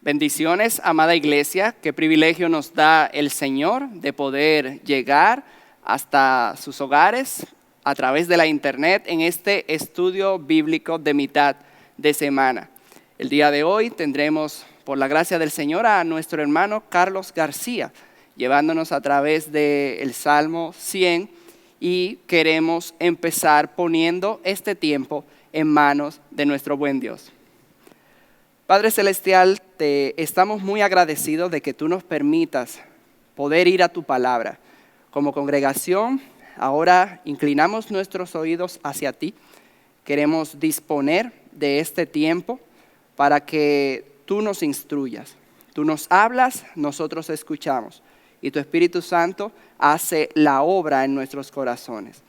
Bendiciones, amada iglesia, qué privilegio nos da el Señor de poder llegar hasta sus hogares a través de la internet en este estudio bíblico de mitad de semana. El día de hoy tendremos, por la gracia del Señor, a nuestro hermano Carlos García, llevándonos a través del Salmo 100, y queremos empezar poniendo este tiempo en manos de nuestro buen Dios. Padre Celestial, te estamos muy agradecidos de que tú nos permitas poder ir a tu palabra. Como congregación, ahora inclinamos nuestros oídos hacia ti. Queremos disponer de este tiempo para que tú nos instruyas. Tú nos hablas, nosotros escuchamos. Y tu Espíritu Santo hace la obra en nuestros corazones.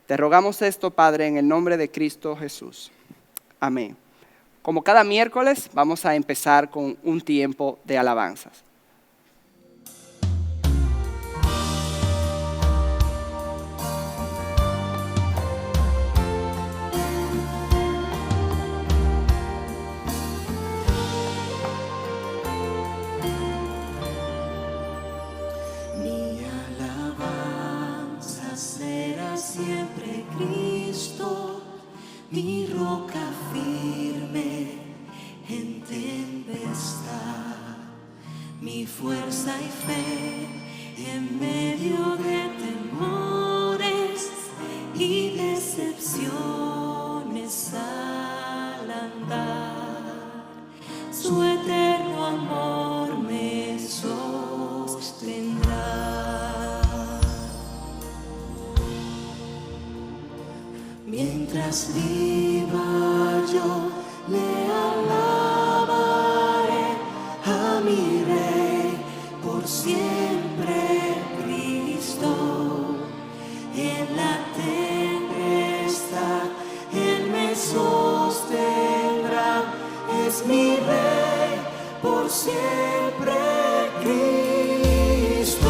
Te rogamos esto, Padre, en el nombre de Cristo Jesús. Amén. Como cada miércoles, vamos a empezar con un tiempo de alabanzas. Mi alabanza será siempre Cristo, mi roca firme en tempestad, mi fuerza y fe en medio de temores y decepciones al andar. Su eterno amor me sostendrá. Mientras viva yo le alabaré a mi Rey por siempre, Cristo. En la tempestad Él me sostendrá. Es mi Rey por siempre, Cristo.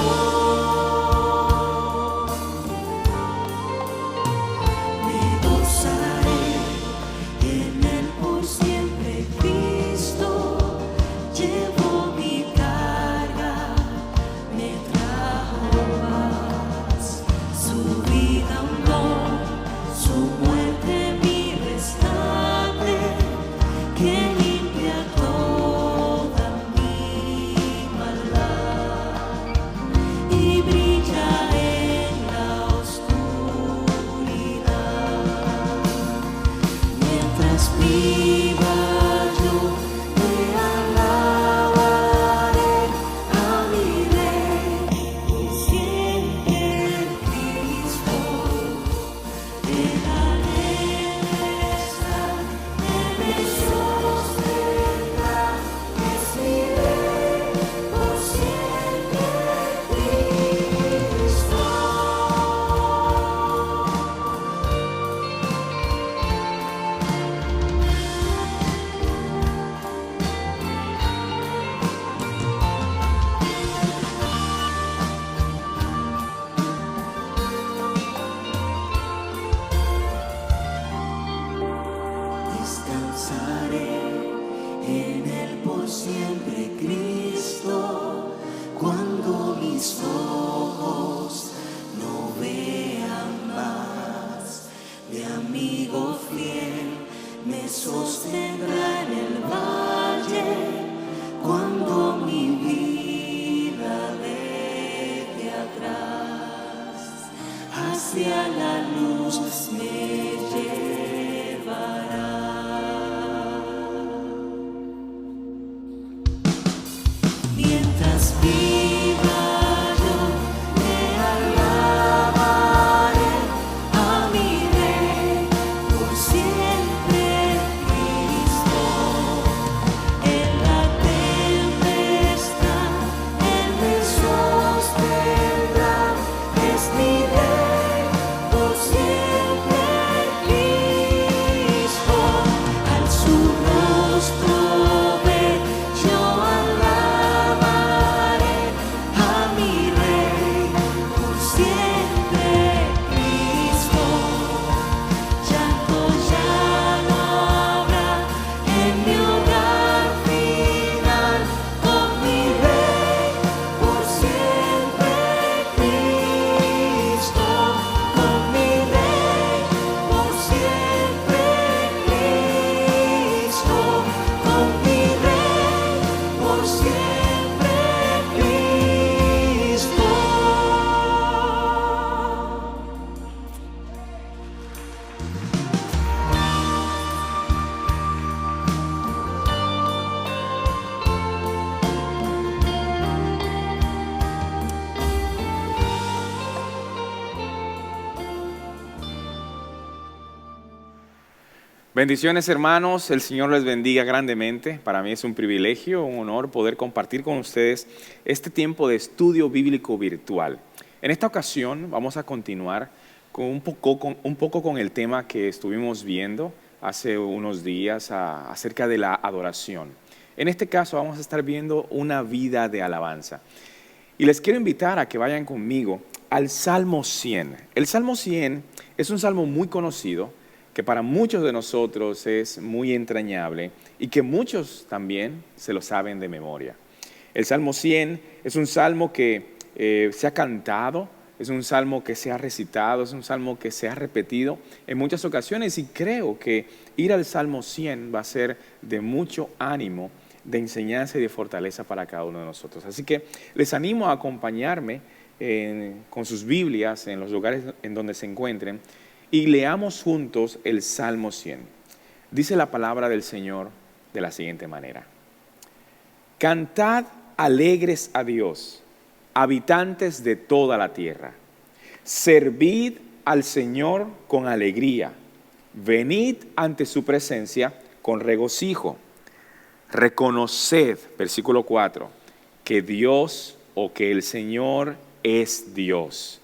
Hacia la luz me llevará. Mientras viva yo le alabaré a mi Rey por siempre, Cristo. Bendiciones, hermanos, el Señor les bendiga grandemente. Para mí es un privilegio, un honor poder compartir con ustedes este tiempo de estudio bíblico virtual. En esta ocasión vamos a continuar con un poco con el tema que estuvimos viendo hace unos días acerca de la adoración. En este caso vamos a estar viendo una vida de alabanza. Y les quiero invitar a que vayan conmigo al Salmo 100. El Salmo 100 es un salmo muy conocido, que para muchos de nosotros es muy entrañable y que muchos también se lo saben de memoria. El Salmo 100 es un salmo que se ha cantado, es un salmo que se ha recitado, es un salmo que se ha repetido en muchas ocasiones, y creo que ir al Salmo 100 va a ser de mucho ánimo, de enseñanza y de fortaleza para cada uno de nosotros. Así que les animo a acompañarme con sus Biblias en los lugares en donde se encuentren, y leamos juntos el Salmo 100. Dice la palabra del Señor de la siguiente manera: Cantad alegres a Dios, habitantes de toda la tierra. Servid al Señor con alegría. Venid ante su presencia con regocijo. Reconoced, versículo 4, que Dios o que el Señor es Dios.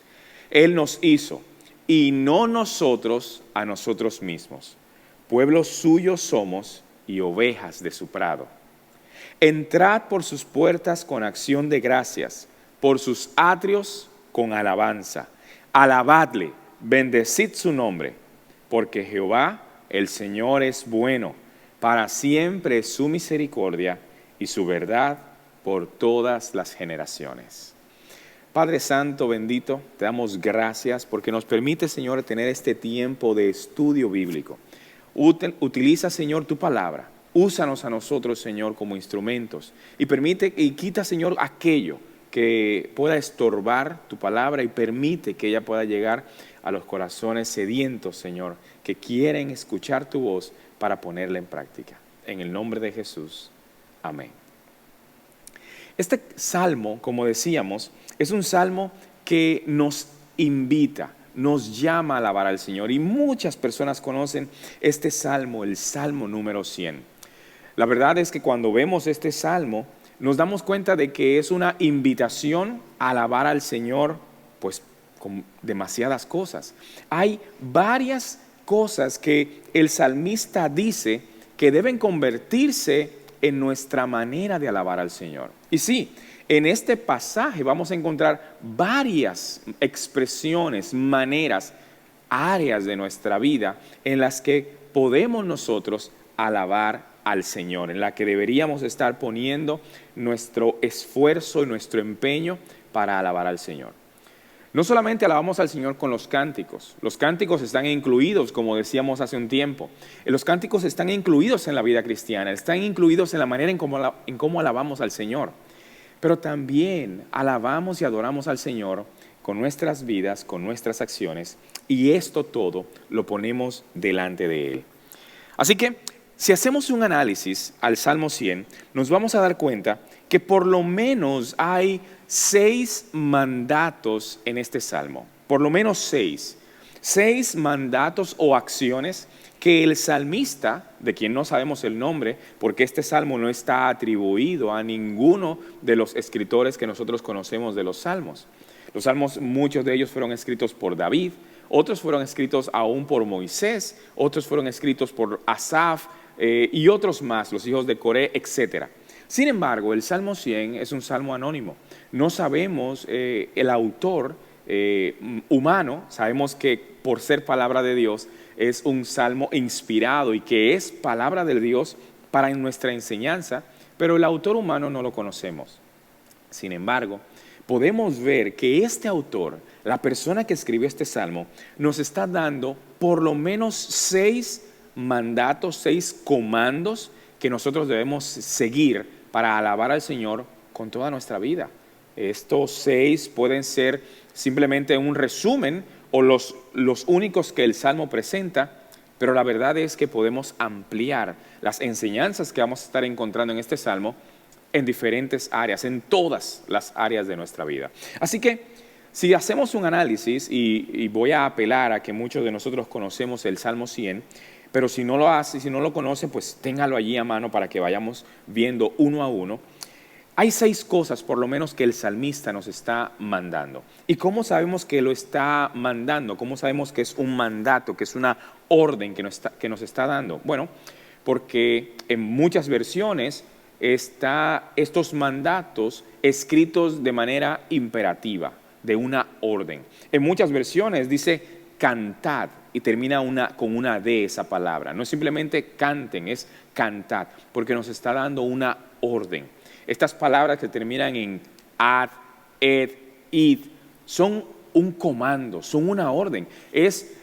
Él nos hizo, y no nosotros a nosotros mismos. Pueblo suyo somos y ovejas de su prado. Entrad por sus puertas con acción de gracias, por sus atrios con alabanza. Alabadle, bendecid su nombre, porque Jehová, el Señor, es bueno, para siempre es su misericordia y su verdad por todas las generaciones. Padre Santo, bendito, te damos gracias porque nos permite, Señor, tener este tiempo de estudio bíblico. Utiliza, Señor, tu palabra. Úsanos a nosotros, Señor, como instrumentos. Y permite y quita, Señor, aquello que pueda estorbar tu palabra, y permite que ella pueda llegar a los corazones sedientos, Señor, que quieren escuchar tu voz para ponerla en práctica. En el nombre de Jesús. Amén. Este salmo, como decíamos, es un salmo que nos invita, nos llama a alabar al Señor, y muchas personas conocen este salmo, el Salmo número 100. La verdad es que cuando vemos este salmo nos damos cuenta de que es una invitación a alabar al Señor, pues con demasiadas cosas. Hay varias cosas que el salmista dice que deben convertirse en nuestra manera de alabar al Señor. Y sí, en este pasaje vamos a encontrar varias expresiones, maneras, áreas de nuestra vida en las que podemos nosotros alabar al Señor, en la que deberíamos estar poniendo nuestro esfuerzo y nuestro empeño para alabar al Señor. No solamente alabamos al Señor con los cánticos están incluidos, como decíamos hace un tiempo. Los cánticos están incluidos en la vida cristiana, están incluidos en la manera en cómo alabamos al Señor. Pero también alabamos y adoramos al Señor con nuestras vidas, con nuestras acciones, y esto todo lo ponemos delante de Él. Así que, si hacemos un análisis al Salmo 100, nos vamos a dar cuenta que por lo menos hay 6 mandatos en este salmo. Por lo menos 6. 6 mandatos o acciones que el salmista, de quien no sabemos el nombre, porque este salmo no está atribuido a ninguno de los escritores que nosotros conocemos de los salmos. Los salmos, muchos de ellos fueron escritos por David, otros fueron escritos aún por Moisés, otros fueron escritos por Asaf, y otros más, los hijos de Coré, etc. Sin embargo, el Salmo 100 es un salmo anónimo. No sabemos el autor humano. Sabemos que por ser palabra de Dios es un salmo inspirado y que es palabra de Dios para nuestra enseñanza, pero el autor humano no lo conocemos. Sin embargo, podemos ver que este autor, la persona que escribió este salmo, nos está dando por lo menos 6 mandatos, 6 comandos que nosotros debemos seguir para alabar al Señor con toda nuestra vida. Estos 6 pueden ser simplemente un resumen o los únicos que el Salmo presenta, pero la verdad es que podemos ampliar las enseñanzas que vamos a estar encontrando en este Salmo en diferentes áreas, en todas las áreas de nuestra vida. Así que si hacemos un análisis, y voy a apelar a que muchos de nosotros conocemos el Salmo 100, Pero si no lo hace, si no lo conoce, pues téngalo allí a mano para que vayamos viendo uno a uno. Hay 6 cosas por lo menos que el salmista nos está mandando. ¿Y cómo sabemos que lo está mandando? ¿Cómo sabemos que es un mandato, que es una orden que nos está dando? Bueno, porque en muchas versiones está estos mandatos escritos de manera imperativa, de una orden. En muchas versiones dice cantad y termina con una D esa palabra. No es simplemente canten, es cantad, porque nos está dando una orden. Estas palabras que terminan en ad, ed, id, son un comando, son una orden. Es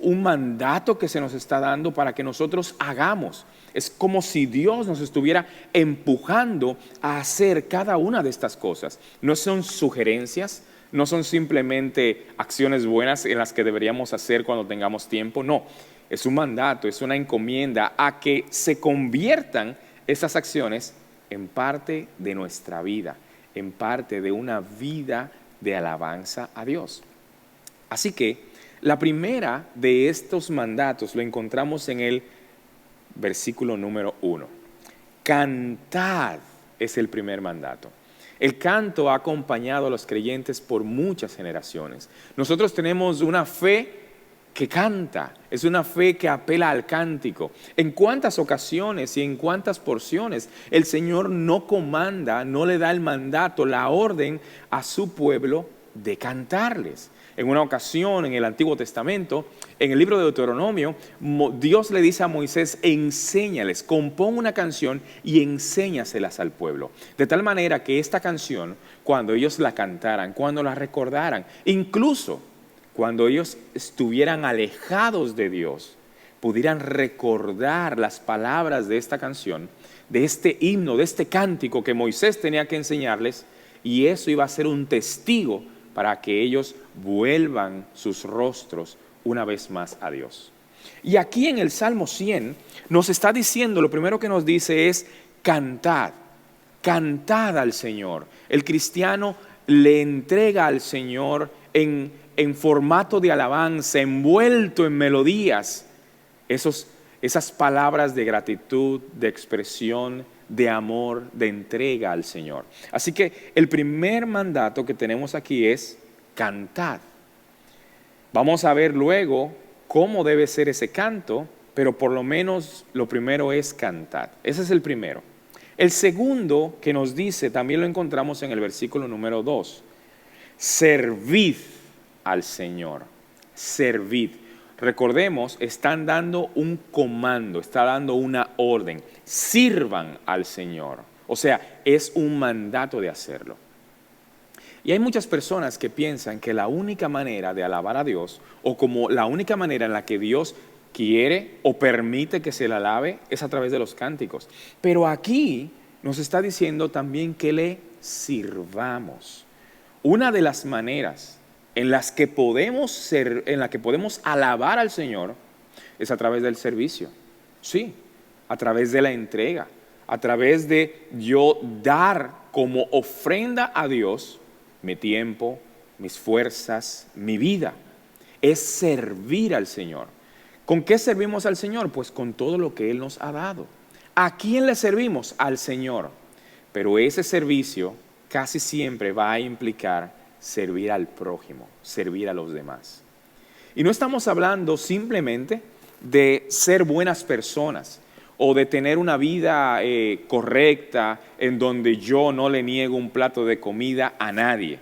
un mandato que se nos está dando para que nosotros hagamos. Es como si Dios nos estuviera empujando a hacer cada una de estas cosas. No son sugerencias, no son simplemente acciones buenas en las que deberíamos hacer cuando tengamos tiempo. No, es un mandato, es una encomienda a que se conviertan esas acciones en parte de nuestra vida, en parte de una vida de alabanza a Dios. Así que la primera de estos mandatos lo encontramos en el versículo número 1. Cantad es el primer mandato. El canto ha acompañado a los creyentes por muchas generaciones. Nosotros tenemos una fe que canta, es una fe que apela al cántico. ¿En cuántas ocasiones y en cuántas porciones el Señor no comanda, no le da el mandato, la orden a su pueblo de cantarles? En una ocasión en el Antiguo Testamento, en el libro de Deuteronomio, Dios le dice a Moisés: enséñales, compón una canción y enséñaselas al pueblo. De tal manera que esta canción, cuando ellos la cantaran, cuando la recordaran, incluso cuando ellos estuvieran alejados de Dios, pudieran recordar las palabras de esta canción, de este himno, de este cántico que Moisés tenía que enseñarles, y eso iba a ser un testigo para que ellos vuelvan sus rostros una vez más a Dios. Y aquí en el Salmo 100 nos está diciendo, lo primero que nos dice es cantad, cantad al Señor. El cristiano le entrega al Señor en formato de alabanza, envuelto en melodías, esas palabras de gratitud, de expresión, de amor, de entrega al Señor. Así que el primer mandato que tenemos aquí es cantad. Vamos a ver luego cómo debe ser ese canto, pero por lo menos lo primero es cantad. Ese es el primero. El segundo que nos dice, también lo encontramos en el versículo número 2. Servid al Señor, servid. Recordemos, están dando un comando, está dando una orden. Sirvan al Señor. O sea, es un mandato de hacerlo. Y hay muchas personas que piensan que la única manera de alabar a Dios, o como la única manera en la que Dios quiere o permite que se le alabe, es a través de los cánticos. Pero aquí nos está diciendo también que le sirvamos. Una de las maneras en las que podemos alabar al Señor es a través del servicio. Sí, a través de la entrega, a través de yo dar como ofrenda a Dios mi tiempo, mis fuerzas, mi vida. Es servir al Señor. ¿Con qué servimos al Señor? Pues con todo lo que Él nos ha dado. ¿A quién le servimos? Al Señor. Pero ese servicio casi siempre va a implicar servir al prójimo, servir a los demás. Y no estamos hablando simplemente de ser buenas personas o de tener una vida correcta en donde yo no le niego un plato de comida a nadie.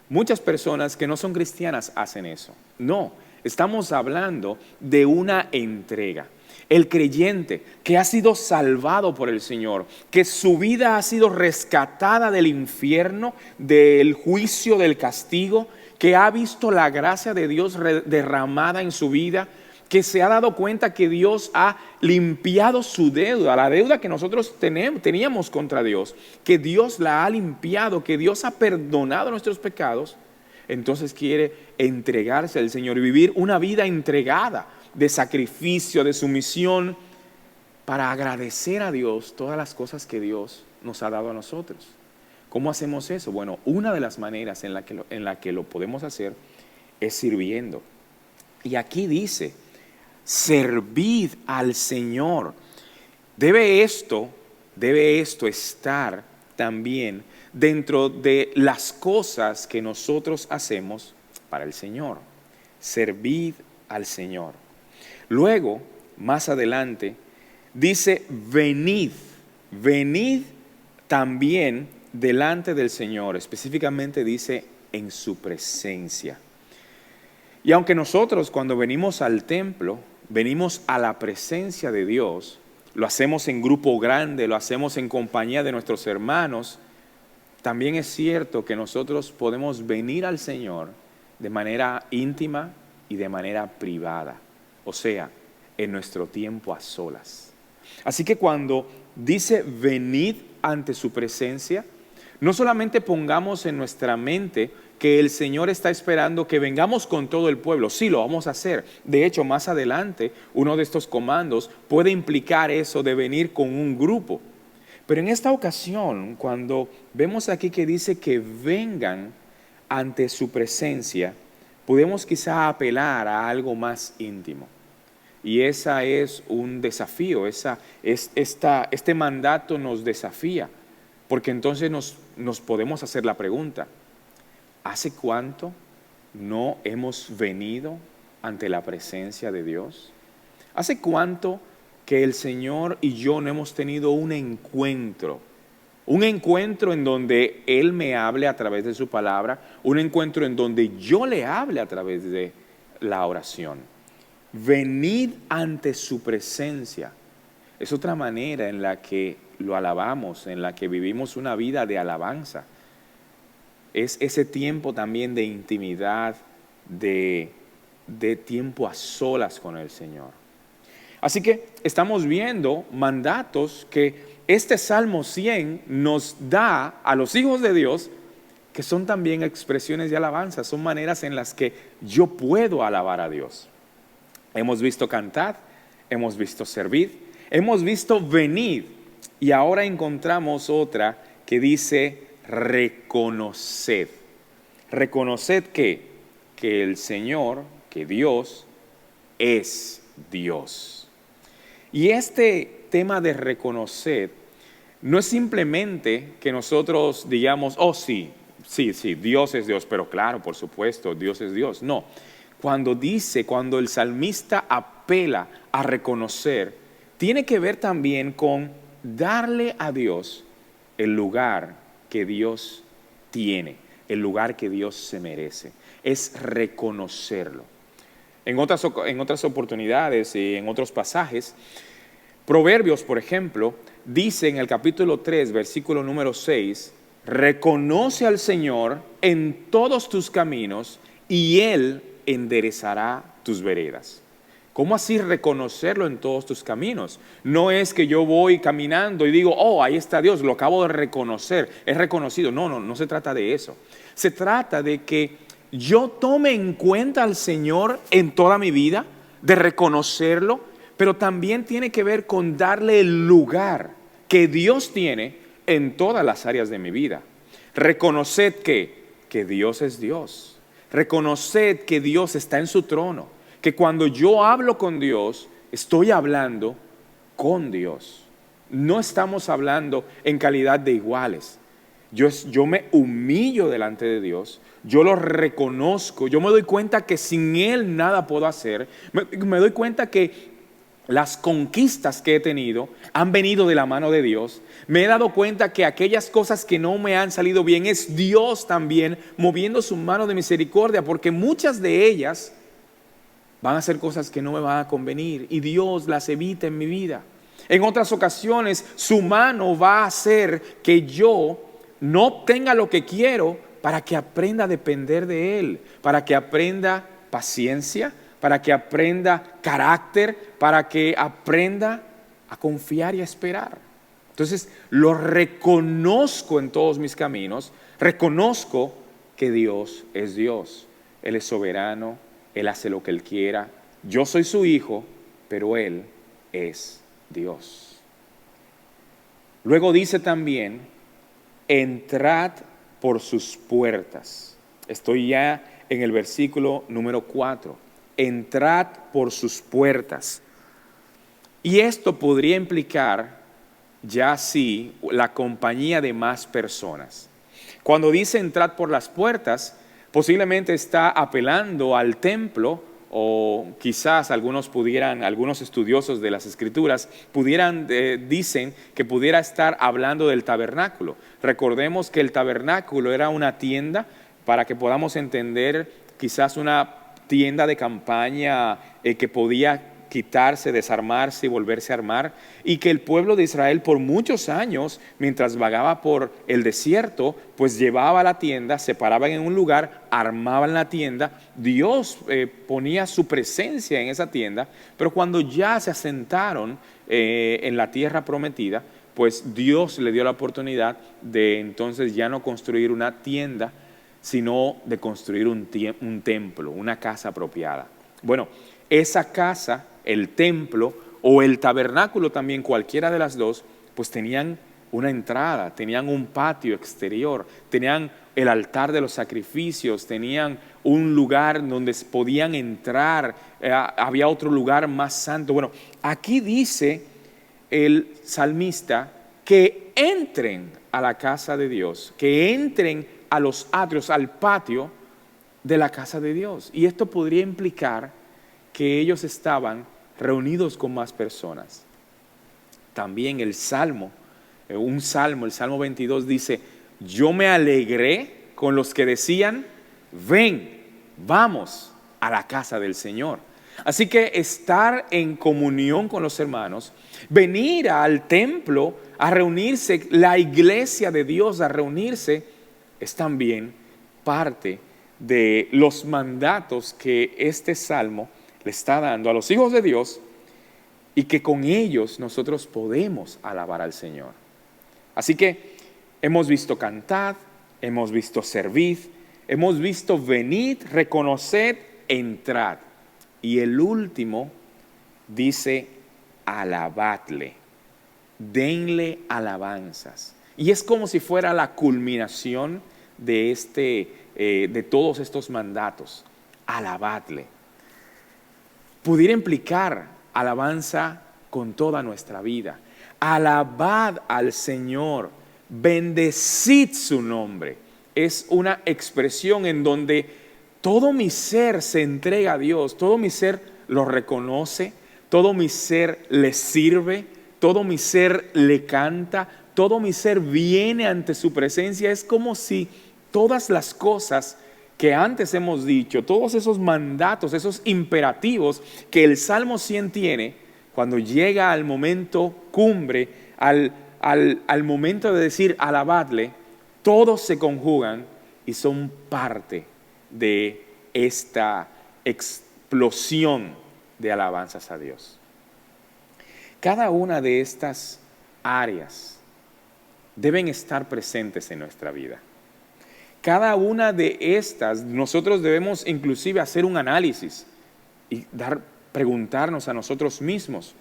Muchas personas que no son cristianas hacen eso. No, estamos hablando de una entrega. El creyente que ha sido salvado por el Señor, que su vida ha sido rescatada del infierno, del juicio, del castigo, que ha visto la gracia de Dios derramada en su vida, que se ha dado cuenta que Dios ha limpiado su deuda, la deuda que nosotros teníamos contra Dios, que Dios la ha limpiado, que Dios ha perdonado nuestros pecados. Entonces quiere entregarse al Señor y vivir una vida entregada, de sacrificio, de sumisión, para agradecer a Dios todas las cosas que Dios nos ha dado a nosotros. ¿Cómo hacemos eso? Bueno, una de las maneras en la que lo podemos hacer es sirviendo. Y aquí dice, servid al Señor. Debe esto estar también dentro de las cosas que nosotros hacemos para el Señor. Servid al Señor. Luego, más adelante, dice, venid también delante del Señor. Específicamente dice, en su presencia. Y aunque nosotros cuando venimos al templo, venimos a la presencia de Dios, lo hacemos en grupo grande, lo hacemos en compañía de nuestros hermanos, también es cierto que nosotros podemos venir al Señor de manera íntima y de manera privada, o sea, en nuestro tiempo a solas. Así que cuando dice venid ante su presencia, no solamente pongamos en nuestra mente que el Señor está esperando que vengamos con todo el pueblo. Sí, lo vamos a hacer. De hecho, más adelante, uno de estos comandos puede implicar eso de venir con un grupo. Pero en esta ocasión, cuando vemos aquí que dice que vengan ante su presencia, podemos quizá apelar a algo más íntimo. Y esa es un desafío, este mandato nos desafía, porque entonces nos podemos hacer la pregunta, ¿hace cuánto no hemos venido ante la presencia de Dios? ¿Hace cuánto que el Señor y yo no hemos tenido un encuentro en donde Él me hable a través de su palabra, un encuentro en donde yo le hable a través de la oración? Venid ante su presencia. Es otra manera en la que lo alabamos, en la que vivimos una vida de alabanza. Es ese tiempo también de intimidad, de tiempo a solas con el Señor. Así que estamos viendo mandatos que este Salmo 100 nos da a los hijos de Dios, que son también expresiones de alabanza, son maneras en las que yo puedo alabar a Dios. Hemos visto cantar, hemos visto servir, hemos visto venir, y ahora encontramos otra que dice reconoced. Reconoced que el Señor, que Dios es Dios. Y este tema de reconocer no es simplemente que nosotros digamos, oh sí, Dios es Dios, pero claro, por supuesto, Dios es Dios. No, cuando el salmista apela a reconocer, tiene que ver también con darle a Dios el lugar que Dios tiene, el lugar que Dios se merece. Es reconocerlo. En otras oportunidades y en otros pasajes, Proverbios, por ejemplo, dice en el capítulo 3, versículo número 6, reconoce al Señor en todos tus caminos y Él enderezará tus veredas. ¿Cómo así reconocerlo en todos tus caminos? No es que yo voy caminando y digo, oh, ahí está Dios, lo acabo de reconocer, es reconocido. No se trata de eso. Se trata de que yo tome en cuenta al Señor en toda mi vida, de reconocerlo, pero también tiene que ver con darle el lugar que Dios tiene en todas las áreas de mi vida. Reconoced que Dios es Dios. Reconoced que Dios está en su trono. Que cuando yo hablo con Dios, estoy hablando con Dios. No estamos hablando en calidad de iguales. Yo me humillo delante de Dios, yo lo reconozco, yo me doy cuenta que sin Él nada puedo hacer. Me doy cuenta que las conquistas que he tenido han venido de la mano de Dios. Me he dado cuenta que aquellas cosas que no me han salido bien es Dios también moviendo su mano de misericordia, porque muchas de ellas van a ser cosas que no me van a convenir y Dios las evita en mi vida. En otras ocasiones su mano va a hacer que yo no obtenga lo que quiero para que aprenda a depender de Él, para que aprenda paciencia, para que aprenda carácter, para que aprenda a confiar y a esperar. Entonces lo reconozco en todos mis caminos, reconozco que Dios es Dios, Él es soberano, Él hace lo que Él quiera, yo soy su hijo, pero Él es Dios. Luego dice también, entrad por sus puertas. Estoy ya en el versículo número 4. entrad por sus puertas. Y esto podría implicar ya sí la compañía de más personas. Cuando dice entrad por las puertas, posiblemente está apelando al templo, o quizás algunos estudiosos de las Escrituras dicen que pudiera estar hablando del tabernáculo. Recordemos que el tabernáculo era una tienda, para que podamos entender, quizás una tienda de campaña que podía quitarse, desarmarse y volverse a armar, y que el pueblo de Israel por muchos años, mientras vagaba por el desierto, pues llevaba la tienda, se paraban en un lugar, armaban la tienda, Dios ponía su presencia en esa tienda, pero cuando ya se asentaron en la tierra prometida, pues Dios le dio la oportunidad de entonces ya no construir una tienda, sino de construir un templo, una casa apropiada. Bueno, esa casa, el templo o el tabernáculo también, cualquiera de las dos, pues tenían una entrada, tenían un patio exterior, tenían el altar de los sacrificios, tenían un lugar donde podían entrar, había otro lugar más santo. Bueno, aquí dice el salmista que entren a la casa de Dios, que entren a los atrios, al patio de la casa de Dios. Y esto podría implicar que ellos estaban reunidos con más personas. También el Salmo 22 dice, yo me alegré con los que decían, ven, vamos a la casa del Señor. Así que estar en comunión con los hermanos, venir al templo a reunirse, la iglesia de Dios a reunirse, es también parte de los mandatos que este salmo le está dando a los hijos de Dios, y que con ellos nosotros podemos alabar al Señor. Así que hemos visto cantad, hemos visto servid, hemos visto venid, reconoced, entrad. Y el último dice alabadle, denle alabanzas. Y es como si fuera la culminación de todos estos mandatos. Alabadle. Pudiera implicar alabanza con toda nuestra vida. Alabad al Señor, bendecid su nombre. Es una expresión en donde todo mi ser se entrega a Dios, todo mi ser lo reconoce, todo mi ser le sirve, todo mi ser le canta, todo mi ser viene ante su presencia. Es como si todas las cosas que antes hemos dicho, todos esos mandatos, esos imperativos que el Salmo 100 tiene, cuando llega al momento cumbre, al momento de decir alabadle, todos se conjugan y son parte de esta explosión de alabanzas a Dios. Cada una de estas áreas deben estar presentes en nuestra vida. Cada una de estas, nosotros debemos inclusive hacer un análisis y preguntarnos a nosotros mismos,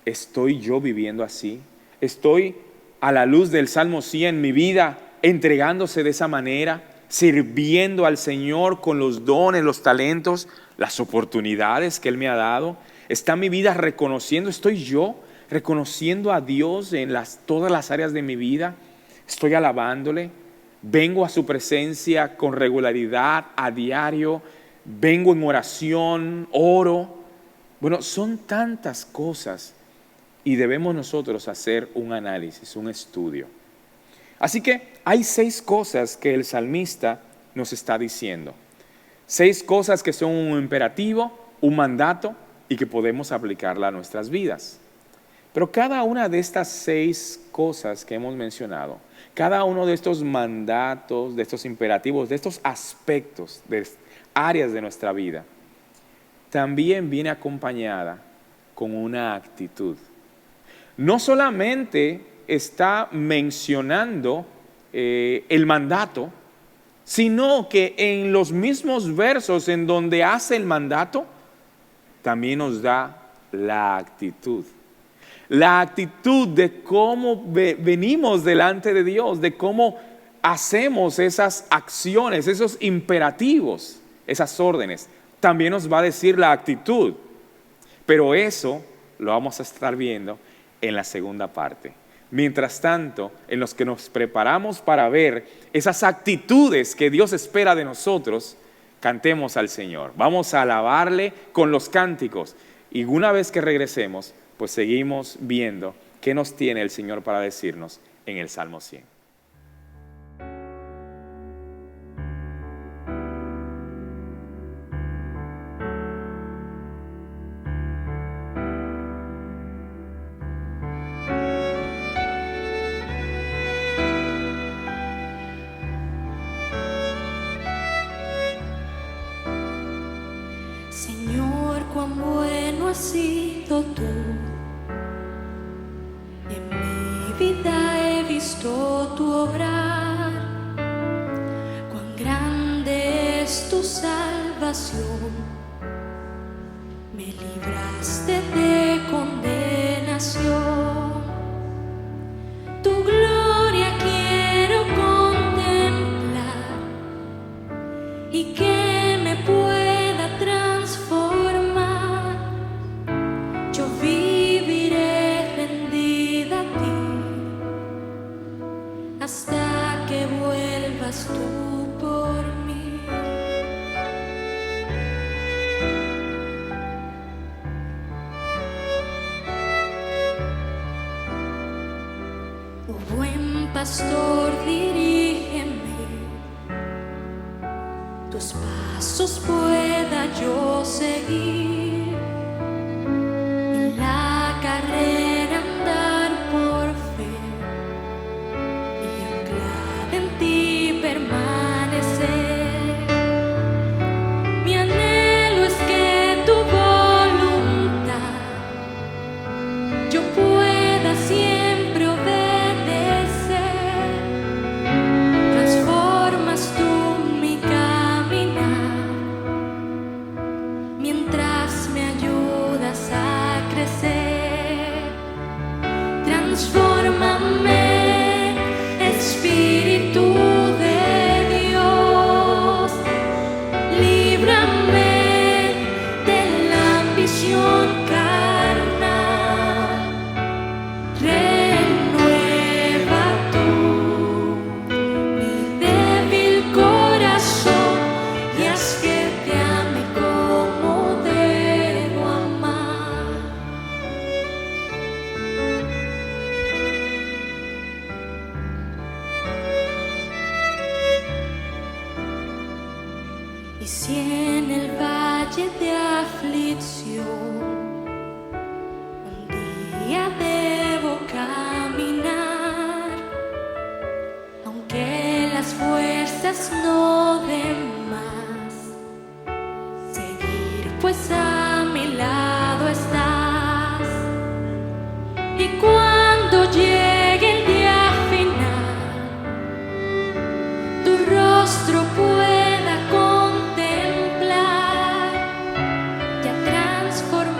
¿estoy yo viviendo así? ¿Estoy a la luz del Salmo 100, mi vida entregándose de esa manera, sirviendo al Señor con los dones, los talentos, las oportunidades que Él me ha dado? ¿Está mi vida reconociendo, estoy yo reconociendo a Dios en todas las áreas de mi vida? ¿Estoy alabándole? Vengo a su presencia con regularidad, a diario, vengo en oración, oro. Bueno, son tantas cosas y debemos nosotros hacer un análisis, un estudio. Así que hay 6 cosas que el salmista nos está diciendo. 6 cosas que son un imperativo, un mandato y que podemos aplicarla a nuestras vidas. Pero cada una de estas 6 cosas que hemos mencionado, cada uno de estos mandatos, de estos imperativos, de estos aspectos, de áreas de nuestra vida, también viene acompañada con una actitud. No solamente está mencionando el mandato, sino que en los mismos versos en donde hace el mandato, también nos da la actitud. La actitud de cómo venimos delante de Dios, de cómo hacemos esas acciones, esos imperativos, esas órdenes. también nos va a decir la actitud. Pero eso lo vamos a estar viendo en la segunda parte. Mientras tanto, en los que nos preparamos para ver esas actitudes que Dios espera de nosotros, cantemos al Señor. Vamos a alabarle con los cánticos. Y una vez que regresemos, pues seguimos viendo qué nos tiene el Señor para decirnos en el Salmo 100. Señor, cuán bueno has sido tú. En mi vida he visto tu obrar. Cuán grande es tu salvación. Me libraste de condenación. Tu gloria quiero contemplar y que me pueda transformar. Yo viviré rendida a ti hasta que vuelvas tú por mí. Oh buen pastor, dirígeme, tus pasos pueda yo seguir, en la carrera andar por fe y anclada en ti permanecer. Mi anhelo es que tu voluntad yo pueda siempre obedecer. Transformas tú mi caminar mientras me ayudas a crecer. Transfórmame, Espíritu de Dios. Líbrame de la ambición carnal. Renueva tú mi débil corazón y haz que te ame como debo amar. Y si en el valle de aflicción un día debo caminar, aunque las fuerzas no den más, seguir pues a mi lado estás. Y cuando llegue el día final, tu rostro pueda contemplar, ya transformado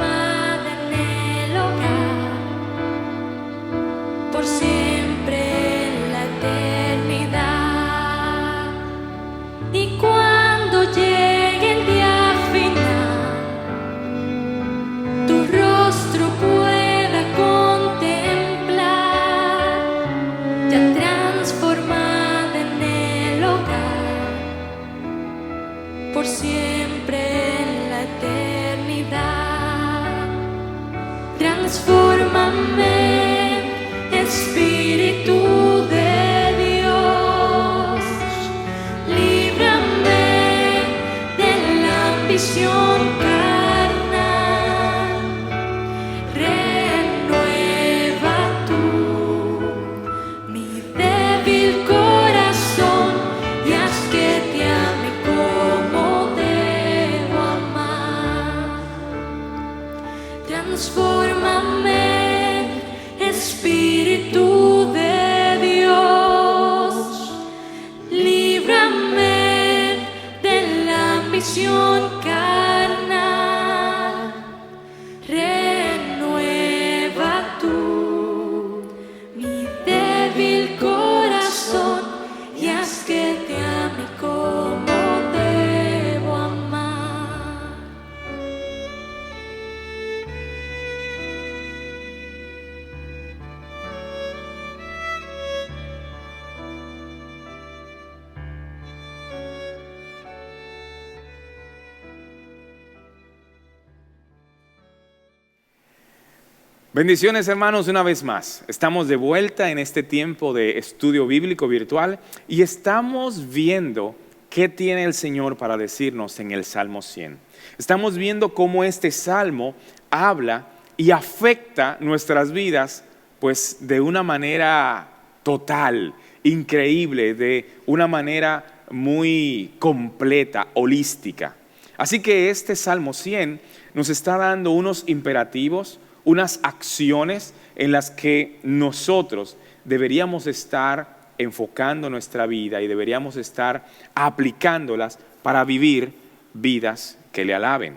Bendiciones, hermanos, una vez más. Estamos de vuelta en este tiempo de estudio bíblico virtual y estamos viendo qué tiene el Señor para decirnos en el Salmo 100. Estamos viendo cómo este salmo habla y afecta nuestras vidas, pues de una manera total, increíble, de una manera muy completa, holística. Así que este Salmo 100 nos está dando unos imperativos, unas acciones en las que nosotros deberíamos estar enfocando nuestra vida y deberíamos estar aplicándolas para vivir vidas que le alaben.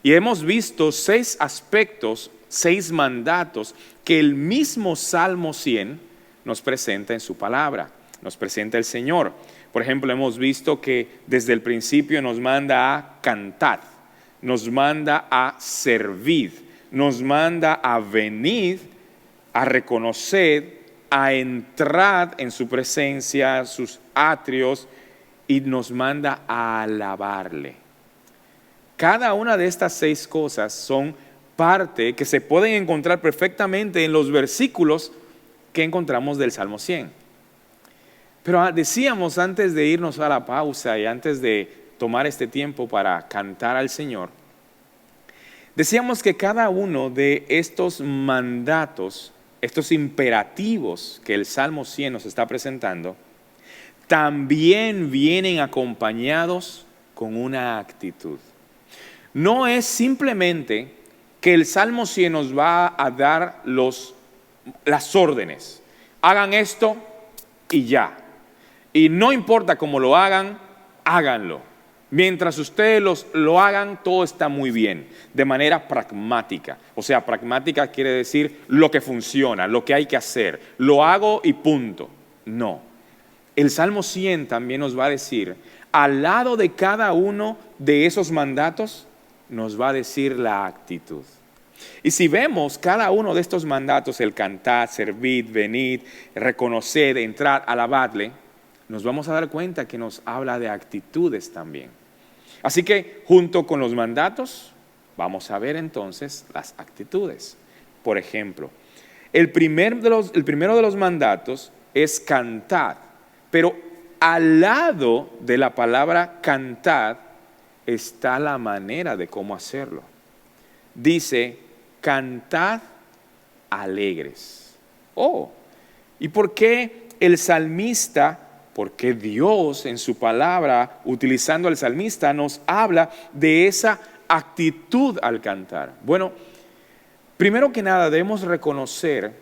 Y hemos visto 6 aspectos, 6 mandatos que el mismo Salmo 100 nos presenta en su palabra, nos presenta el Señor. Por ejemplo, hemos visto que desde el principio nos manda a cantar, nos manda a servir, nos manda a venir, a reconocer, a entrar en su presencia, sus atrios, y nos manda a alabarle. Cada una de estas 6 cosas son parte que se pueden encontrar perfectamente en los versículos que encontramos del Salmo 100. Pero decíamos antes de irnos a la pausa y antes de tomar este tiempo para cantar al Señor, decíamos que cada uno de estos mandatos, estos imperativos que el Salmo 100 nos está presentando, también vienen acompañados con una actitud. No es simplemente que el Salmo 100 nos va a dar las órdenes. Hagan esto y ya. Y no importa cómo lo hagan, háganlo. Mientras ustedes lo hagan, todo está muy bien, de manera pragmática. O sea, pragmática quiere decir lo que funciona, lo que hay que hacer. Lo hago y punto. No. El Salmo 100 también nos va a decir, al lado de cada uno de esos mandatos, nos va a decir la actitud. Y si vemos cada uno de estos mandatos, el cantar, servir, venir, reconocer, entrar, alabarle, nos vamos a dar cuenta que nos habla de actitudes también. Así que junto con los mandatos vamos a ver entonces las actitudes. Por ejemplo, el primero de los mandatos es cantar, pero al lado de la palabra cantar está la manera de cómo hacerlo. Dice, cantad alegres. ¿Y por qué el salmista? Porque Dios en su palabra, utilizando al salmista, nos habla de esa actitud al cantar. Bueno, primero que nada debemos reconocer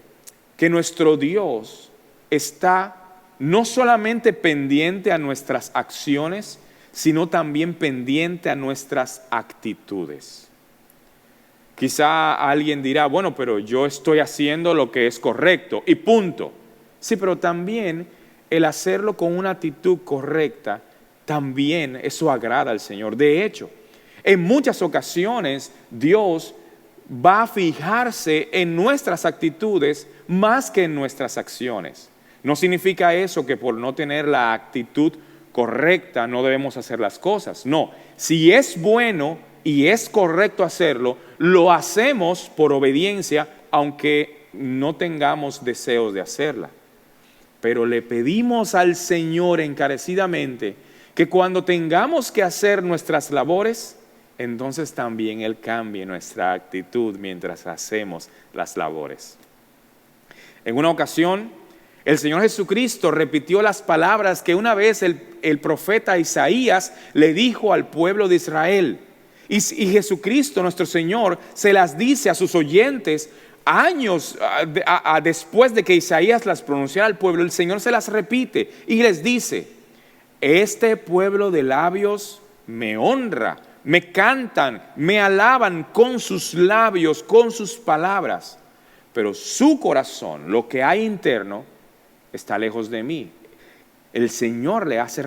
que nuestro Dios está no solamente pendiente a nuestras acciones, sino también pendiente a nuestras actitudes. Quizá alguien dirá, bueno, pero yo estoy haciendo lo que es correcto y punto. Sí, pero también el hacerlo con una actitud correcta, también eso agrada al Señor. De hecho, en muchas ocasiones Dios va a fijarse en nuestras actitudes más que en nuestras acciones. No significa eso que por no tener la actitud correcta no debemos hacer las cosas. No, si es bueno y es correcto hacerlo, lo hacemos por obediencia, aunque no tengamos deseos de hacerla. Pero le pedimos al Señor encarecidamente que cuando tengamos que hacer nuestras labores, entonces también Él cambie nuestra actitud mientras hacemos las labores. En una ocasión, el Señor Jesucristo repitió las palabras que una vez el profeta Isaías le dijo al pueblo de Israel. Y Jesucristo, nuestro Señor, se las dice a sus oyentes años después de que Isaías las pronunciara al pueblo. El Señor se las repite y les dice, este pueblo de labios me honra, me cantan, me alaban con sus labios, con sus palabras, pero su corazón, lo que hay interno, está lejos de mí. El Señor le hace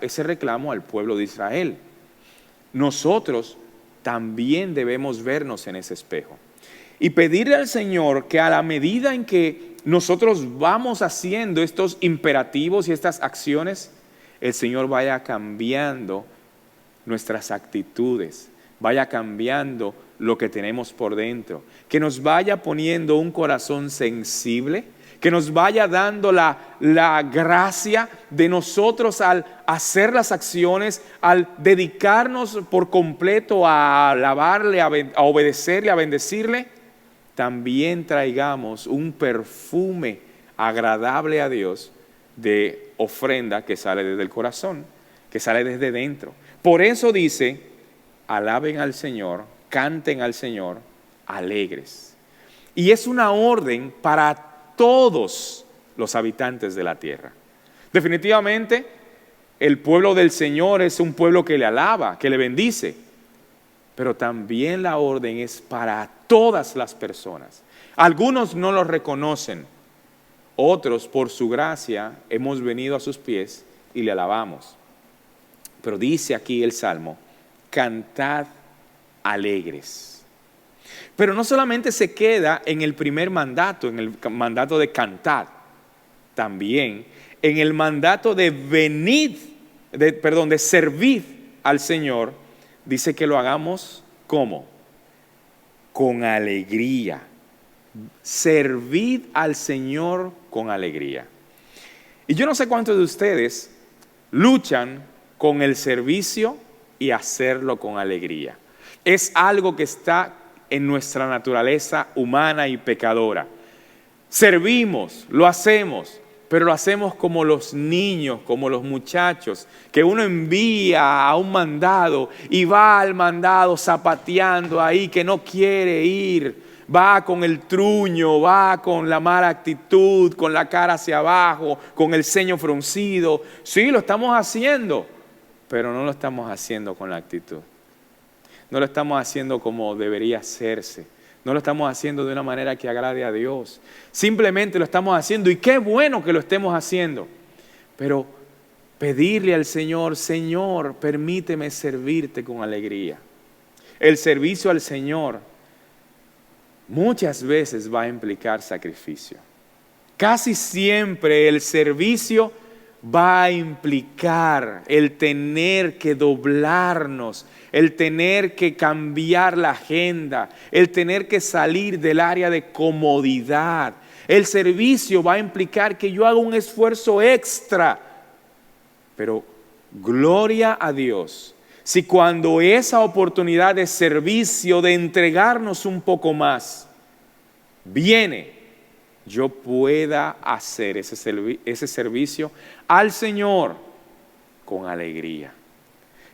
ese reclamo al pueblo de Israel. Nosotros también debemos vernos en ese espejo y pedirle al Señor que a la medida en que nosotros vamos haciendo estos imperativos y estas acciones, el Señor vaya cambiando nuestras actitudes, vaya cambiando lo que tenemos por dentro, que nos vaya poniendo un corazón sensible, que nos vaya dando la gracia de nosotros al hacer las acciones, al dedicarnos por completo a alabarle, a obedecerle, a bendecirle, también traigamos un perfume agradable a Dios de ofrenda que sale desde el corazón, que sale desde dentro. Por eso dice, alaben al Señor, canten al Señor, alegres. Y es una orden para todos los habitantes de la tierra. Definitivamente, el pueblo del Señor es un pueblo que le alaba, que le bendice, pero también la orden es para todas las personas. Algunos no lo reconocen, otros por su gracia hemos venido a sus pies y le alabamos. Pero dice aquí el Salmo, cantad alegres. Pero no solamente se queda en el primer mandato, en el mandato de cantar, también en el mandato de de servir al Señor, dice que lo hagamos ¿cómo? Con alegría. Servid al Señor con alegría. Y yo no sé cuántos de ustedes luchan con el servicio y hacerlo con alegría. Es algo que está en nuestra naturaleza humana y pecadora. Servimos, lo hacemos, pero lo hacemos como los niños, como los muchachos, que uno envía a un mandado y va al mandado zapateando ahí, que no quiere ir, va con el truño, va con la mala actitud, con la cara hacia abajo, con el ceño fruncido. Sí, lo estamos haciendo, pero no lo estamos haciendo con la actitud. No lo estamos haciendo como debería hacerse. No lo estamos haciendo de una manera que agrade a Dios. Simplemente lo estamos haciendo y qué bueno que lo estemos haciendo. Pero pedirle al Señor, Señor, permíteme servirte con alegría. El servicio al Señor muchas veces va a implicar sacrificio. Casi siempre el servicio va a implicar el tener que doblarnos, el tener que cambiar la agenda, el tener que salir del área de comodidad. El servicio va a implicar que yo haga un esfuerzo extra. Pero gloria a Dios, si cuando esa oportunidad de servicio, de entregarnos un poco más, viene, yo pueda hacer ese servicio al Señor con alegría.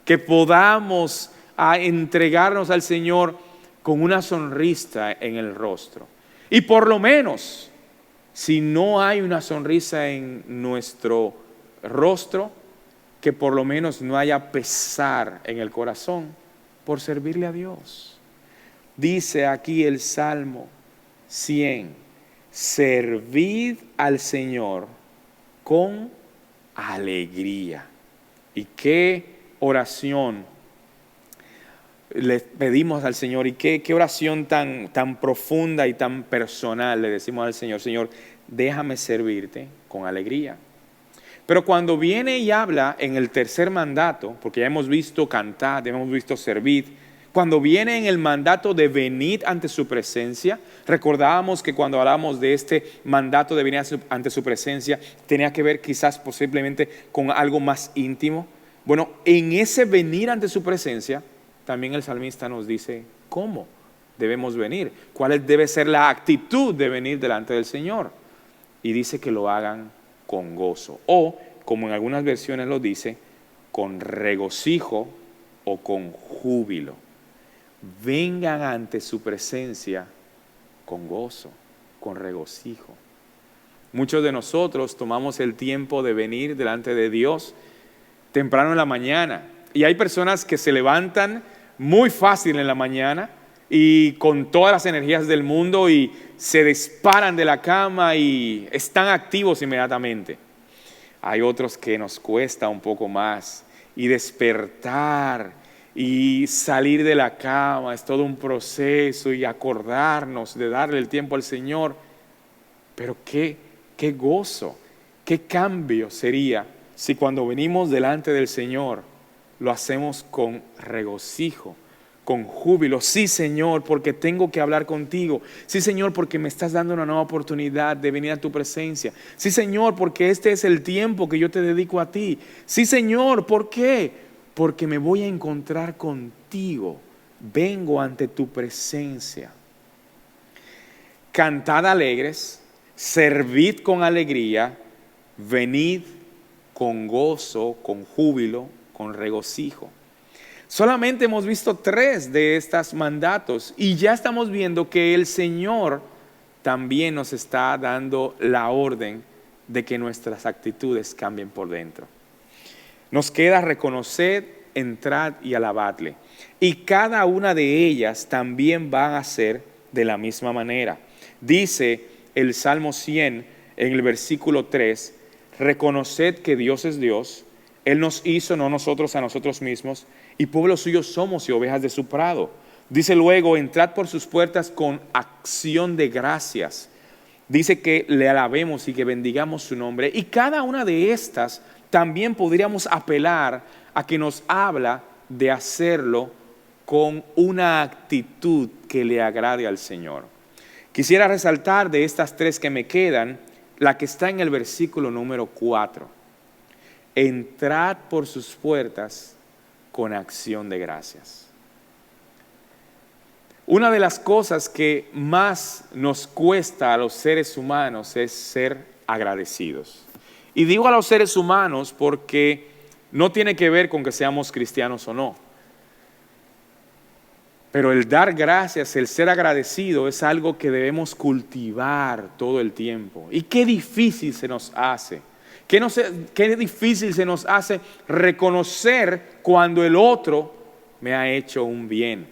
Que podamos entregarnos al Señor con una sonrisa en el rostro. Y por lo menos, si no hay una sonrisa en nuestro rostro, que por lo menos no haya pesar en el corazón por servirle a Dios. Dice aquí el Salmo 100. Servid al Señor con alegría. Y qué oración le pedimos al Señor y qué oración tan profunda y tan personal le decimos al Señor. Señor, déjame servirte con alegría. Pero cuando viene y habla en el tercer mandato, porque ya hemos visto cantar, ya hemos visto servir, cuando viene en el mandato de venir ante su presencia, recordábamos que cuando hablamos de este mandato de venir ante su presencia, tenía que ver quizás posiblemente con algo más íntimo. Bueno, en ese venir ante su presencia, también el salmista nos dice cómo debemos venir, cuál debe ser la actitud de venir delante del Señor. Y dice que lo hagan con gozo, o como en algunas versiones lo dice, con regocijo o con júbilo. Vengan ante su presencia con gozo, con regocijo. Muchos de nosotros tomamos el tiempo de venir delante de Dios temprano en la mañana. Y hay personas que se levantan muy fácil en la mañana y con todas las energías del mundo y se disparan de la cama y están activos inmediatamente. Hay otros que nos cuesta un poco más y despertar y salir de la cama es todo un proceso y acordarnos de darle el tiempo al Señor. Pero qué gozo, qué cambio sería si cuando venimos delante del Señor lo hacemos con regocijo, con júbilo. Sí, Señor, porque tengo que hablar contigo. Sí, Señor, porque me estás dando una nueva oportunidad de venir a tu presencia. Sí, Señor, porque este es el tiempo que yo te dedico a ti. Sí, Señor, ¿por qué? Porque me voy a encontrar contigo. Vengo ante tu presencia. Cantad alegres, servid con alegría, venid con gozo, con júbilo, con regocijo. Solamente hemos visto 3 de estos mandatos y ya estamos viendo que el Señor también nos está dando la orden de que nuestras actitudes cambien por dentro. Nos queda reconocer, entrad y alabadle. Y cada una de ellas también van a ser de la misma manera. Dice el Salmo 100 en el versículo 3, reconoced que Dios es Dios, Él nos hizo, no nosotros a nosotros mismos, y pueblo suyo somos y ovejas de su prado. Dice luego, entrad por sus puertas con acción de gracias. Dice que le alabemos y que bendigamos su nombre. Y cada una de estas también podríamos apelar a que nos habla de hacerlo con una actitud que le agrade al Señor. Quisiera resaltar de estas 3 que me quedan, la que está en el versículo número 4. Entrad por sus puertas con acción de gracias. Una de las cosas que más nos cuesta a los seres humanos es ser agradecidos. Y digo a los seres humanos porque no tiene que ver con que seamos cristianos o no. Pero el dar gracias, el ser agradecido es algo que debemos cultivar todo el tiempo. Y qué difícil se nos hace. Qué difícil se nos hace reconocer cuando el otro me ha hecho un bien.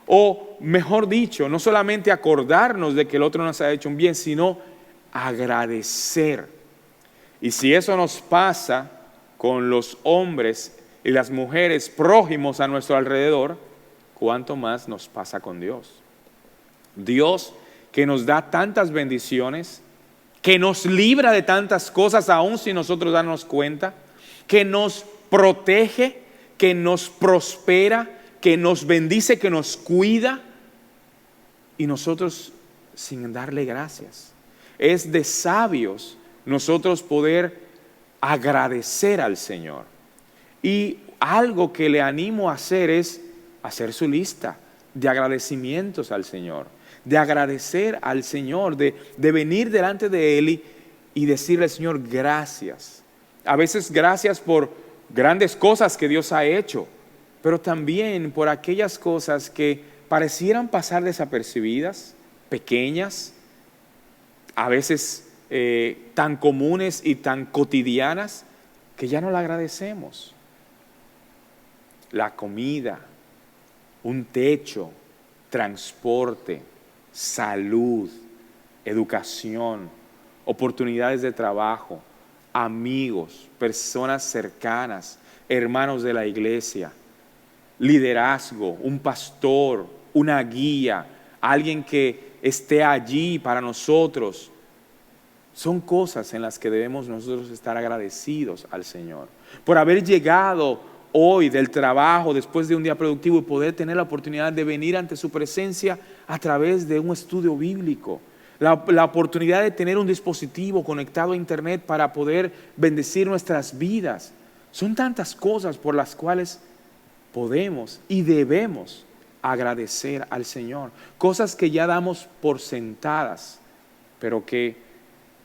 O mejor dicho, no solamente acordarnos de que el otro nos ha hecho un bien, sino agradecer. Y si eso nos pasa con los hombres y las mujeres prójimos a nuestro alrededor, ¿cuánto más nos pasa con Dios? Dios que nos da tantas bendiciones, que nos libra de tantas cosas aún sin nosotros darnos cuenta, que nos protege, que nos prospera, que nos bendice, que nos cuida, y nosotros sin darle gracias. Es de sabios nosotros poder agradecer al Señor. Y algo que le animo a hacer es hacer su lista de agradecimientos al Señor, de agradecer al Señor, de venir delante de Él y decirle al Señor gracias. A veces gracias por grandes cosas que Dios ha hecho, pero también por aquellas cosas que parecieran pasar desapercibidas, pequeñas, a veces tan comunes y tan cotidianas, que ya no la agradecemos. La comida, un techo, transporte, salud, educación, oportunidades de trabajo, amigos, personas cercanas, hermanos de la iglesia, liderazgo, un pastor, una guía, alguien que esté allí para nosotros. Son cosas en las que debemos nosotros estar agradecidos al Señor por haber llegado hoy del trabajo después de un día productivo y poder tener la oportunidad de venir ante su presencia a través de un estudio bíblico. La oportunidad de tener un dispositivo conectado a internet para poder bendecir nuestras vidas. Son tantas cosas por las cuales podemos y debemos agradecer al Señor. Cosas que ya damos por sentadas, pero que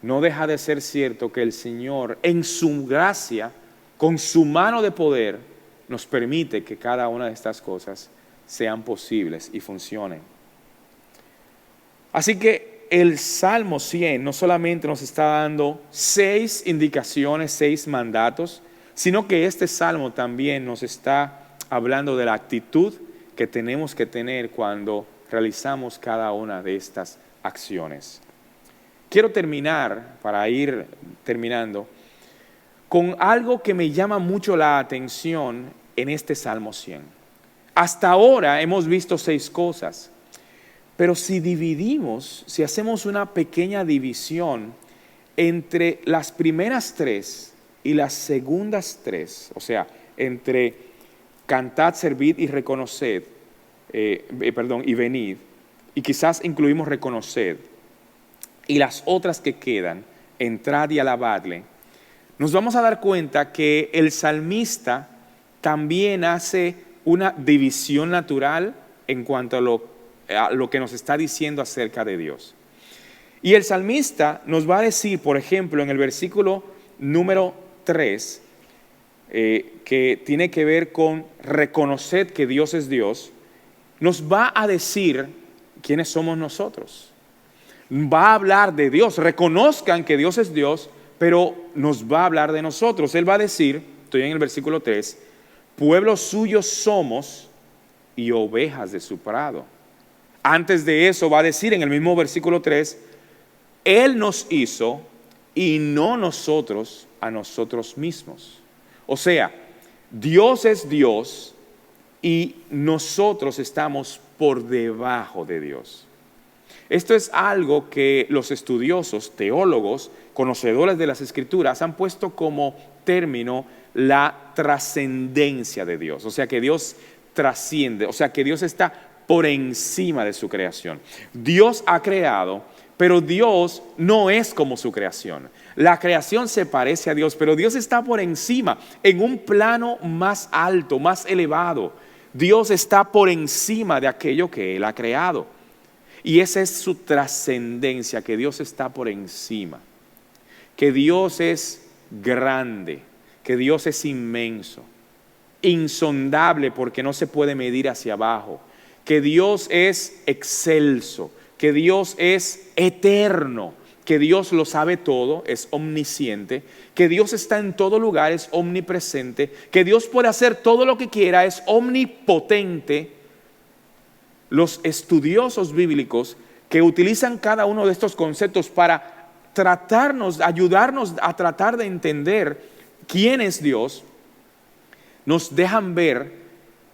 no deja de ser cierto que el Señor en su gracia, con su mano de poder, nos permite que cada una de estas cosas sean posibles y funcionen. Así que el Salmo 100 no solamente nos está dando 6 indicaciones, 6 mandatos, sino que este Salmo también nos está hablando de la actitud que tenemos que tener cuando realizamos cada una de estas acciones. Quiero terminar, para ir terminando, con algo que me llama mucho la atención en este Salmo 100. Hasta ahora hemos visto 6 cosas, pero si dividimos, si hacemos una pequeña división entre las primeras 3 y las segundas 3, o sea, entre cantad, servid y reconoced, y venid, y quizás incluimos reconoced, y las otras que quedan, entrad y alabadle, nos vamos a dar cuenta que el salmista también hace una división natural en cuanto a lo que nos está diciendo acerca de Dios. Y el salmista nos va a decir, por ejemplo, en el versículo número 3, que tiene que ver con reconocer que Dios es Dios, nos va a decir quiénes somos nosotros. Va a hablar de Dios, reconozcan que Dios es Dios, pero nos va a hablar de nosotros. Él va a decir, estoy en el versículo 3, pueblo suyo somos y ovejas de su prado. Antes de eso va a decir en el mismo versículo 3, Él nos hizo y no nosotros a nosotros mismos. O sea, Dios es Dios y nosotros estamos por debajo de Dios. Esto es algo que los estudiosos, teólogos, conocedores de las Escrituras han puesto como término la trascendencia de Dios. O sea, que Dios trasciende, o sea, que Dios está por encima de su creación. Dios ha creado, pero Dios no es como su creación. La creación se parece a Dios, pero Dios está por encima, en un plano más alto, más elevado. Dios está por encima de aquello que Él ha creado. Y esa es su trascendencia, que Dios está por encima. Que Dios es grande, que Dios es inmenso, insondable porque no se puede medir hacia abajo. Que Dios es excelso, que Dios es eterno, que Dios lo sabe todo, es omnisciente, que Dios está en todo lugar, es omnipresente, que Dios puede hacer todo lo que quiera, es omnipotente. Los estudiosos bíblicos que utilizan cada uno de estos conceptos para ayudarnos a tratar de entender quién es Dios, nos dejan ver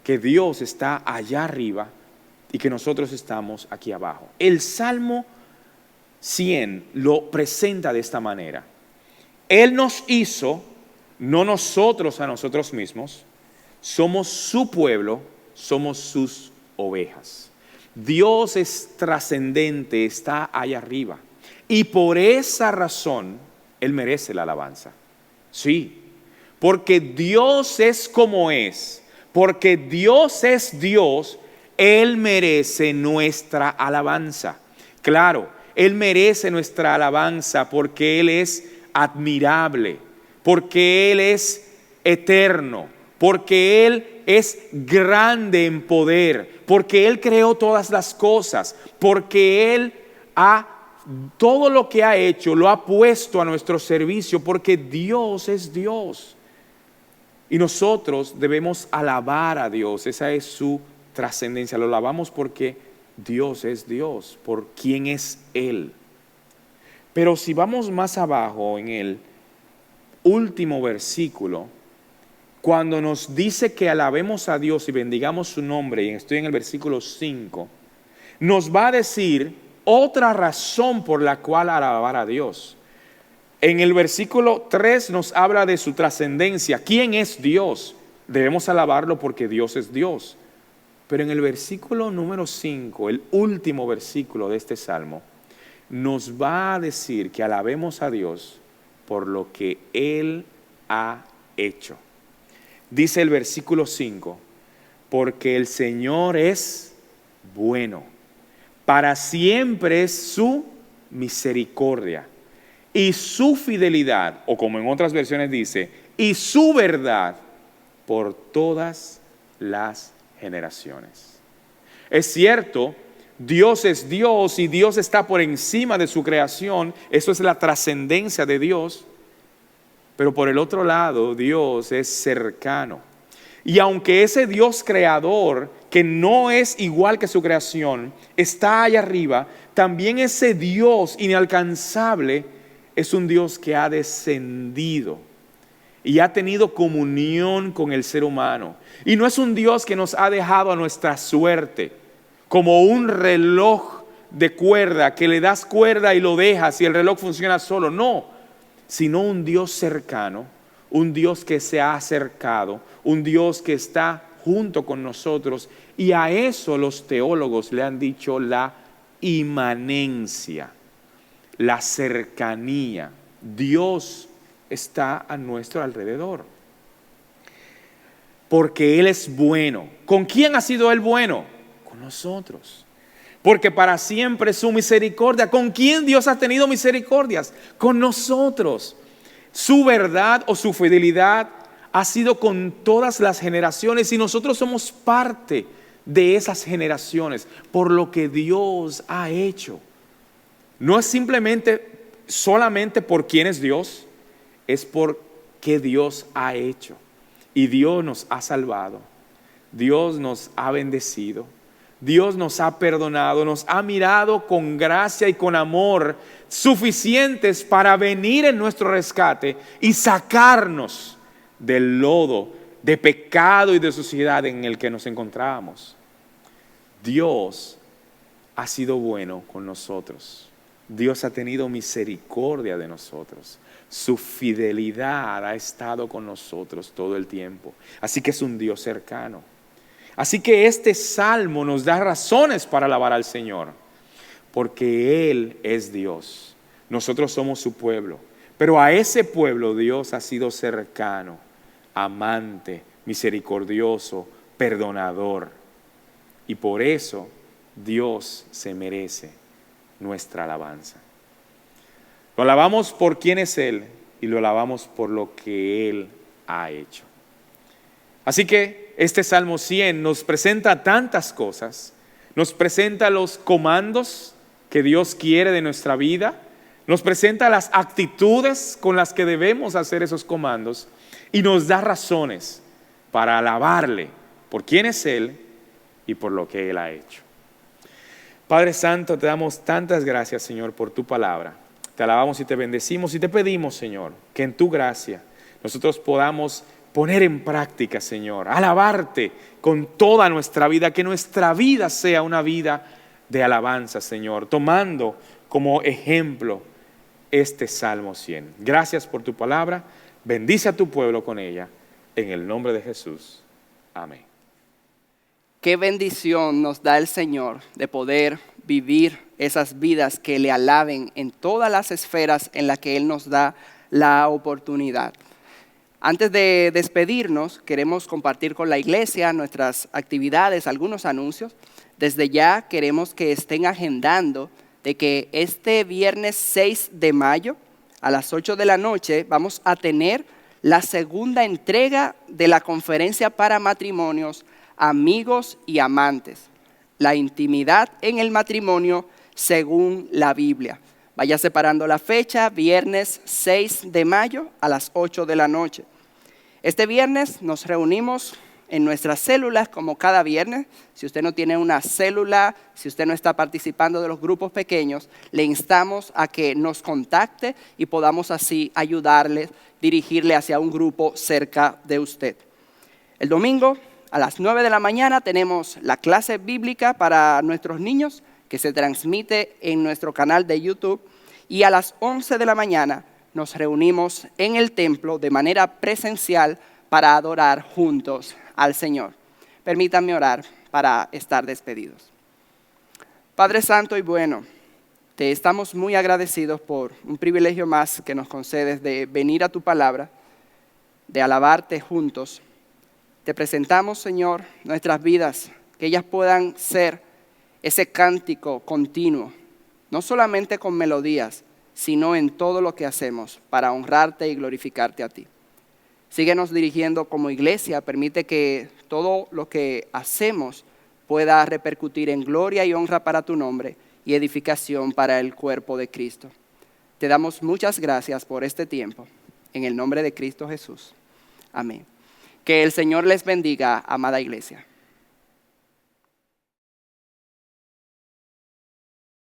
que Dios está allá arriba y que nosotros estamos aquí abajo. El Salmo 100 lo presenta de esta manera. Él nos hizo, no nosotros a nosotros mismos, somos su pueblo, somos sus ovejas. Dios es trascendente, está allá arriba. Y por esa razón, Él merece la alabanza. Sí, porque Dios es como es, porque Dios es Dios, Él merece nuestra alabanza. Claro, Él merece nuestra alabanza porque Él es admirable, porque Él es eterno, porque Él es grande en poder, porque Él creó todas las cosas, porque Él todo lo que ha hecho lo ha puesto a nuestro servicio, porque Dios es Dios. Y nosotros debemos alabar a Dios, esa es su trascendencia. Lo alabamos porque Dios es Dios, por quién es Él. Pero si vamos más abajo en el último versículo, cuando nos dice que alabemos a Dios y bendigamos su nombre, y estoy en el versículo 5, nos va a decir otra razón por la cual alabar a Dios. En el versículo 3 nos habla de su trascendencia. ¿Quién es Dios? Debemos alabarlo porque Dios es Dios. Pero en el versículo número 5, el último versículo de este salmo, nos va a decir que alabemos a Dios por lo que Él ha hecho. Dice el versículo 5, porque el Señor es bueno, para siempre es su misericordia y su fidelidad, o como en otras versiones dice, y su verdad por todas las generaciones. Es cierto, Dios es Dios y Dios está por encima de su creación, eso es la trascendencia de Dios, pero por el otro lado, Dios es cercano. Y aunque ese Dios creador, que no es igual que su creación, está allá arriba, también ese Dios inalcanzable es un Dios que ha descendido y ha tenido comunión con el ser humano. Y no es un Dios que nos ha dejado a nuestra suerte, como un reloj de cuerda, que le das cuerda y lo dejas y el reloj funciona solo. No, sino un Dios cercano, un Dios que se ha acercado, un Dios que está junto con nosotros Y a eso los teólogos le han dicho la inmanencia, la cercanía. Dios está a nuestro alrededor. Porque Él es bueno. ¿Con quién ha sido Él bueno? Con nosotros. Porque para siempre es su misericordia. ¿Con quién Dios ha tenido misericordias? Con nosotros. Su verdad o su fidelidad ha sido con todas las generaciones y nosotros somos parte de esas generaciones por lo que Dios ha hecho. No es solamente por quién es Dios, es por qué Dios ha hecho. Y Dios nos ha salvado, Dios nos ha bendecido, Dios nos ha perdonado, nos ha mirado con gracia y con amor suficientes para venir en nuestro rescate y sacarnos del lodo de pecado y de suciedad en el que nos encontrábamos. Dios ha sido bueno con nosotros. Dios ha tenido misericordia de nosotros. Su fidelidad ha estado con nosotros todo el tiempo. Así que es un Dios cercano. Así que este salmo nos da razones para alabar al Señor. Porque Él es Dios. Nosotros somos su pueblo. Pero a ese pueblo Dios ha sido cercano, amante, misericordioso, perdonador. Y por eso Dios se merece nuestra alabanza. Lo alabamos por quién es Él y lo alabamos por lo que Él ha hecho. Así que este Salmo 100 nos presenta tantas cosas. Nos presenta los comandos que Dios quiere de nuestra vida. Nos presenta las actitudes con las que debemos hacer esos comandos. Y nos da razones para alabarle por quién es Él y por lo que Él ha hecho. Padre Santo, te damos tantas gracias, Señor, por tu palabra. Te alabamos y te bendecimos y te pedimos, Señor, que en tu gracia nosotros podamos poner en práctica, Señor, alabarte con toda nuestra vida, que nuestra vida sea una vida de alabanza, Señor, tomando como ejemplo este Salmo 100. Gracias por tu palabra, bendice a tu pueblo con ella, en el nombre de Jesús. Amén. Qué bendición nos da el Señor de poder vivir esas vidas que le alaben en todas las esferas en las que Él nos da la oportunidad. Antes de despedirnos, queremos compartir con la iglesia nuestras actividades, algunos anuncios. Desde ya queremos que estén agendando de que este viernes 6 de mayo a las 8 de la noche vamos a tener la segunda entrega de la conferencia para matrimonios, amigos y amantes. La intimidad en el matrimonio según la Biblia. Vaya separando la fecha, viernes 6 de mayo a las 8 de la noche. Este viernes nos reunimos en nuestras células como cada viernes. Si usted no tiene una célula, si usted no está participando de los grupos pequeños, le instamos a que nos contacte y podamos así ayudarle, dirigirle hacia un grupo cerca de usted. El domingo a las 9 de la mañana tenemos la clase bíblica para nuestros niños que se transmite en nuestro canal de YouTube y a las 11 de la mañana nos reunimos en el templo de manera presencial para adorar juntos al Señor. Permítanme orar para estar despedidos. Padre Santo y bueno, te estamos muy agradecidos por un privilegio más que nos concedes de venir a tu palabra, de alabarte juntos. Te presentamos, Señor, nuestras vidas, que ellas puedan ser ese cántico continuo, no solamente con melodías, sino en todo lo que hacemos para honrarte y glorificarte a ti. Síguenos dirigiendo como iglesia, permite que todo lo que hacemos pueda repercutir en gloria y honra para tu nombre y edificación para el cuerpo de Cristo. Te damos muchas gracias por este tiempo, en el nombre de Cristo Jesús. Amén. Que el Señor les bendiga, amada iglesia.